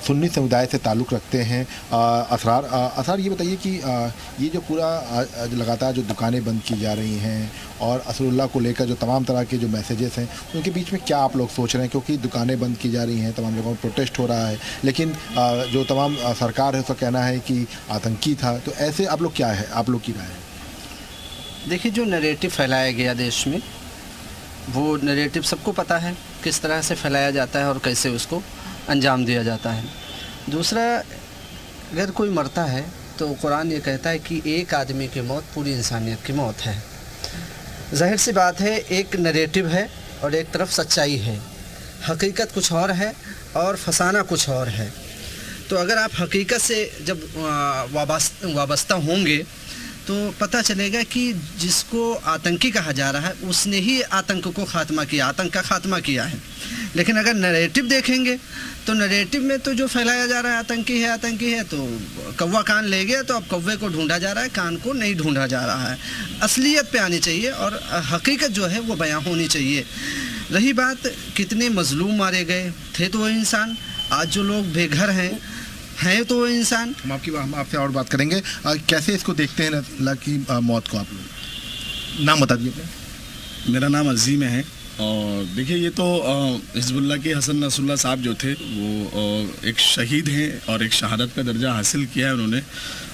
सुन्नी समुदाय से ताल्लुक़ रखते हैं। असरार ये बताइए कि ये जो पूरा लगातार जो दुकानें बंद की जा रही हैं और असरुल्लाह को लेकर जो तमाम तरह के जो मैसेजेस हैं उनके बीच में क्या आप लोग सोच रहे हैं? क्योंकि दुकानें बंद की जा रही हैं, तमाम जगहों पर प्रोटेस्ट हो रहा है, लेकिन जो तमाम सरकार है उसका कहना है कि आतंकी था, तो ऐसे आप लोग क्या है, आप लोग की राय है? देखिए, जो नैरेटिव फैलाया गया देश में, वो नैरेटिव सबको पता है किस तरह से फैलाया जाता है और कैसे उसको अंजाम दिया जाता है। दूसरा, अगर कोई मरता है तो कुरान ये कहता है कि एक आदमी की मौत पूरी इंसानियत की मौत है। जाहिर सी बात है, एक नैरेटिव है और एक तरफ सच्चाई है। हकीकत कुछ और है और फसाना कुछ और है। तो अगर आप हकीकत से जब वाबस्ता होंगे तो पता चलेगा कि जिसको आतंकी कहा जा रहा है उसने ही आतंक को ख़ात्मा किया, आतंक का ख़ात्मा किया है। लेकिन अगर नैरेटिव देखेंगे तो नैरेटिव में तो जो फैलाया जा रहा है आतंकी है, तो कौवा कान ले गया तो अब कौवे को ढूंढा जा रहा है, कान को नहीं ढूंढा जा रहा है। असलियत पे आनी चाहिए और हकीकत जो है वो बयां होनी चाहिए। रही बात कितने मजलूम मारे गए थे तो वो इंसान, आज जो लोग बेघर हैं तो वो इंसान। हम आपसे और बात करेंगे। कैसे इसको देखते हैं अल्लाह की मौत को? आप लोग नाम बता दीजिए। मेरा नाम अजीम है और देखिए, ये तो हिजबुल्लाह के हसन नसरुल्लाह साहब जो थे वो एक शहीद हैं और एक शहादत का दर्जा हासिल किया है उन्होंने।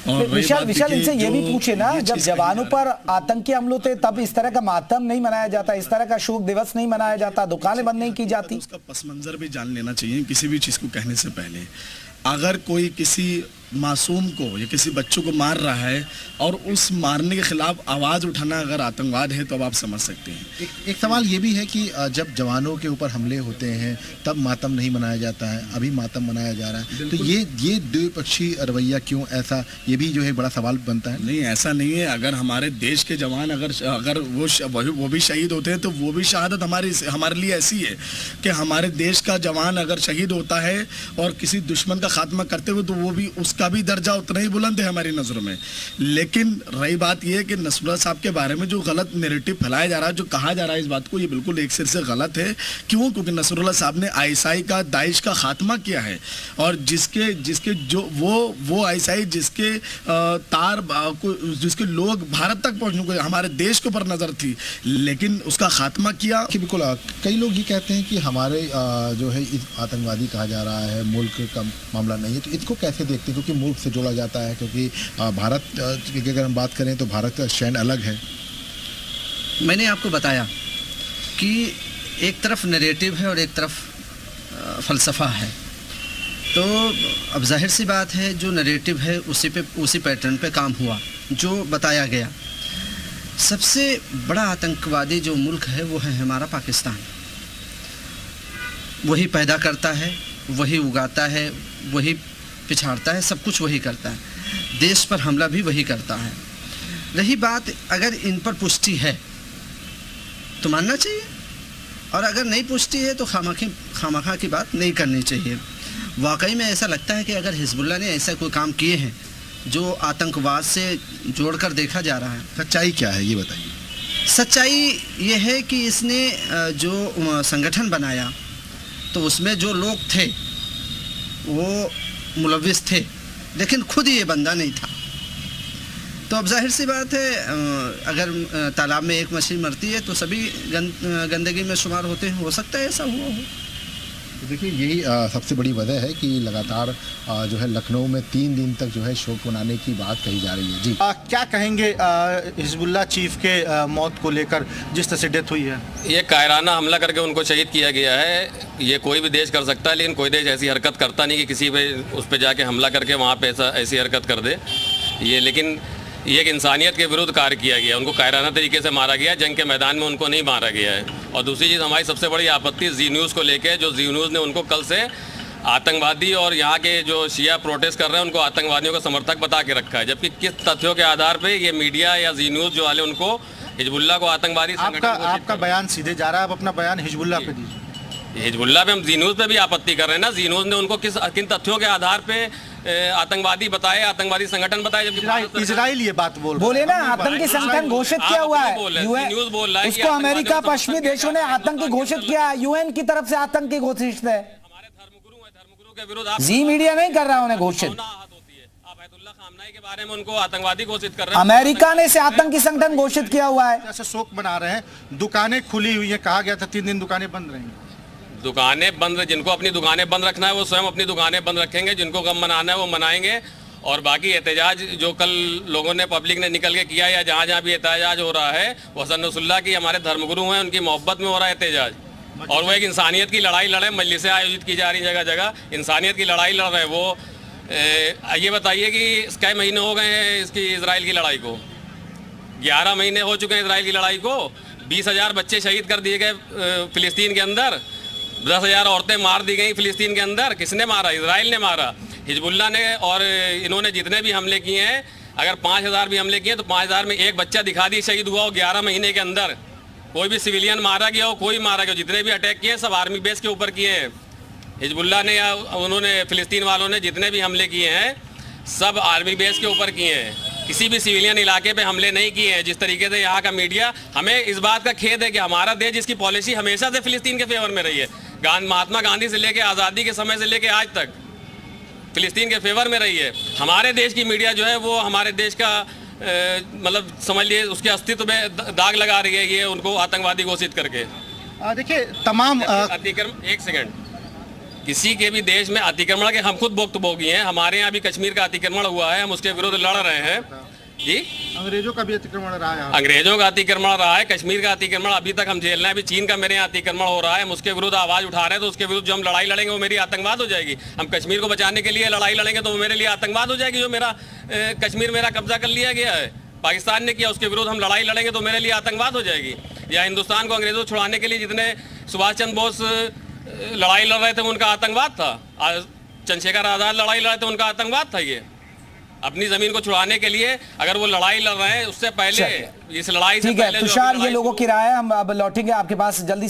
और विशाल इनसे ये भी पूछे ना, जब जवानों पर आतंकी हमले थे तब इस तरह का मातम नहीं मनाया जाता, इस तरह का शोक दिवस नहीं मनाया जाता, दुकानें बंद नहीं की जाती? उसका पस मंजर भी जान लेना चाहिए किसी भी चीज़ को कहने से पहले। अगर कोई किसी मासूम को या किसी बच्चों को मार रहा है और उस मारने के खिलाफ आवाज़ उठाना अगर आतंकवाद है तो अब आप समझ सकते हैं। एक सवाल ये भी है कि जब जवानों के ऊपर हमले होते हैं तब मातम नहीं मनाया जाता है, अभी मातम मनाया जा रहा है, तो ये द्विपक्षीय रवैया क्यों ऐसा, ये भी जो है बड़ा सवाल बनता है। नहीं, ऐसा नहीं है। अगर हमारे देश के जवान अगर वो भी शहीद होते हैं तो वो भी शहादत हमारे लिए ऐसी है कि हमारे देश का जवान अगर शहीद होता है और किसी दुश्मन का खात्मा करते हुए तो वो भी उसका भी दर्जा उतना ही बुलंद है हमारी नज़रों में। लेकिन रही बात यह है कि नसरुल्लाह साहब के बारे में जो गलत नैरेटिव फैलाया जा रहा है, जो कहा जा रहा है इस बात को, ये बिल्कुल एक सिर से गलत है। क्यों? क्योंकि नसरुल्लाह साहब ने आईएसआई का, दाइश का खात्मा किया है और जिसके जो वो आईएसआई जिसके जिसके लोग भारत तक पहुंचने को, हमारे देश के ऊपर नजर थी, लेकिन उसका खात्मा किया। बिल्कुल, कई लोग ये कहते हैं कि हमारे जो है आतंकवादी कहा जा रहा है, मुल्क का मामला नहीं है, तो इसको कैसे देखते हैं? क्योंकि मुल्क से जोड़ा जाता है, क्योंकि भारत की अगर हम बात करें तो भारत का स्टैंड अलग है। मैंने आपको बताया कि एक तरफ नैरेटिव है और एक तरफ फ़लसफ़ा है। तो अब जाहिर सी बात है, जो नैरेटिव है उसी पैटर्न पे काम हुआ जो बताया गया। सबसे बड़ा आतंकवादी जो मुल्क है वो है हमारा पाकिस्तान। वही पैदा करता है, वही उगाता है, वही पिछाड़ता है, सब कुछ वही करता है। देश पर हमला भी वही करता है। रही बात, अगर इन पर पुष्टि है तो मानना चाहिए, और अगर नहीं पुष्टि है तो खामखा की बात नहीं करनी चाहिए। वाकई में ऐसा लगता है कि अगर हिजबुल्लाह ने ऐसा कोई काम किए हैं जो आतंकवाद से जोड़कर देखा जा रहा है। सच्चाई क्या है ये बताइए। सच्चाई ये है कि इसने जो संगठन बनाया तो उसमें जो लोग थे वो मुलविस थे, लेकिन खुद ये बंदा नहीं था। तो अब जाहिर सी बात है, अगर तालाब में एक मछली मरती है तो सभी गंदगी में शुमार होते हैं। हो सकता है ऐसा हुआ हो। तो देखिए, यही सबसे बड़ी वजह है कि लगातार जो है लखनऊ में 3 दिन तक जो है शोक मनाने की बात कही जा रही है। जी, क्या कहेंगे हिजबुल्लाह चीफ के मौत को लेकर, जिस तरह से डेथ हुई है? ये कायराना हमला करके उनको शहीद किया गया है। ये कोई भी देश कर सकता है, लेकिन कोई देश ऐसी हरकत करता नहीं कि किसी पे उस पर जाके हमला करके वहाँ पे ऐसी हरकत कर दे। लेकिन ये एक इंसानियत के विरुद्ध कार्य किया गया। उनको कायराना तरीके से मारा गया, जंग के मैदान में उनको नहीं मारा गया है। और दूसरी चीज़, हमारी सबसे बड़ी आपत्ति जी न्यूज़ को लेके, जो जी न्यूज़ ने उनको कल से आतंकवादी और यहाँ के जो शिया प्रोटेस्ट कर रहे हैं उनको आतंकवादियों का समर्थक बता के रखा है, जबकि किस तथ्यों के आधार पर ये मीडिया या जी न्यूज़ जो वाले उनको हिजबुल्लाह को आतंकवादी आपका बयान सीधे जा रहा है, आप अपना बयान हिजबुल्लाह पे दीजिए। हिजबुल्लाह पे हम जी न्यूज़ पे भी आपत्ति कर रहे हैं ना। जी न्यूज़ ने उनको किन तथ्यों के आधार पे आतंकवादी बताए, आतंकवादी संगठन बताए, जबकि इजराइल ये बात बोले ना आतंकी संगठन घोषित किया हुआ है। न्यूज़ बोल रहा है उसको अमेरिका पश्चिमी देशों ने आतंकी घोषित किया, यूएन की तरफ से आतंकी घोषित है। हमारे धर्मगुरु उसके विरुद्ध आप जी मीडिया नहीं कर रहा है उन्हें घोषित। होती है। आप आयतुल्लाह खामनाई के बारे में उनको आतंकवादी घोषित कर रहे हैं। अमेरिका ने इसे आतंकी संगठन घोषित किया हुआ है। ऐसे शोक मना रहे हैं, दुकानें खुली हुई है, कहा गया था 3 दिन दुकानें बंद रहेंगी। दुकानें बंद, जिनको अपनी दुकानें बंद रखना है वो स्वयं अपनी दुकानें बंद रखेंगे, जिनको गम मनाना है वो मनाएंगे। और बाकी एहतजाज जो कल लोगों ने, पब्लिक ने निकल के किया या जहाँ जहाँ भी एहतजाज हो रहा है, वो हसन नसरुल्लाह की हमारे धर्मगुरु हैं, उनकी मोहब्बत में हो रहा है एहतजाज। और वो एक इंसानियत की लड़ाई लड़े, मजलिसें आयोजित की जा रही जगह जगह, इंसानियत की लड़ाई लड़ रहे हैं वो। ये बताइए कि कई महीने हो गए हैं इसकी इजराइल की लड़ाई को? 11 महीने हो चुके हैं इजराइल की लड़ाई को। 20,000 बच्चे शहीद कर दिए गए फ़िलिस्तीन के अंदर, 10,000 औरतें मार दी गई फ़िलिस्तीन के अंदर। किसने मारा? इजराइल ने मारा, हिजबुल्लाह ने। और इन्होंने जितने भी हमले किए हैं, अगर 5,000 भी हमले किए तो 5,000 में एक बच्चा दिखा दी शहीद हुआ हो 11 महीने के अंदर। कोई भी सिविलियन मारा गया हो, कोई मारा गया हो। जितने भी अटैक किए सब आर्मी बेस के ऊपर किए हैं हिजबुल्लाह ने, या उन्होंने फ़िलिस्तीन वालों ने जितने भी हमले किए हैं सब आर्मी बेस के ऊपर किए हैं। किसी भी सिविलियन इलाके पे हमले नहीं किए हैं। जिस तरीके से यहाँ का मीडिया, हमें इस बात का खेद है कि हमारा देश, जिसकी पॉलिसी हमेशा से फ़िलिस्तीन के फेवर में रही है, महात्मा गांधी से लेकर आज़ादी के समय से लेकर आज तक फ़िलिस्तीन के फेवर में रही है। हमारे देश की मीडिया जो है वो हमारे देश का मतलब समझ लिए उसके अस्तित्व में दाग लगा रही है, ये उनको आतंकवादी घोषित करके। देखिए तमाम अतिक्रमण, एक सेकंड, किसी के भी देश में अतिक्रमण के हम खुद भुक्तभोगी हैं। हमारे यहाँ भी कश्मीर का अतिक्रमण हुआ है, हम उसके विरुद्ध लड़ रहे हैं जी। अंग्रेजों का भी अतिक्रमण रहा है, अंग्रेजों का अतिक्रमण रहा है, कश्मीर का अतिक्रमण अभी तक हम झेल रहे हैं। अभी चीन का मेरे यहाँ अतिक्रमण हो रहा है, हम उसके विरुद्ध आवाज उठा रहे हैं। तो उसके विरुद्ध जो हम लड़ाई लड़ेंगे वो मेरी आतंकवाद हो जाएगी। हम कश्मीर को बचाने के लिए लड़ाई लड़ेंगे तो वो मेरे लिए आतंकवाद हो जाएगी। जो मेरा कश्मीर मेरा कब्जा कर लिया गया है, पाकिस्तान ने किया, उसके विरुद्ध हम लड़ाई लड़ेंगे तो मेरे लिए आतंकवाद हो जाएगी। या हिंदुस्तान को अंग्रेजों छुड़ाने के लिए जितने सुभाष चंद्र बोस लड़ाई लड़ रहे थे उनका आतंकवाद था, चंद्रशेखर आजाद लड़ाई लड़ रहे थे उनका आतंकवाद था। ये अपनी जमीन को छुड़ाने के लिए अगर वो लड़ाई लड़ रहे हैं, उससे पहले, इस लड़ाई से ठीक है पहले तुषार, ये लोगों की राय है। हम अब लौटेंगे आपके पास जल्दी।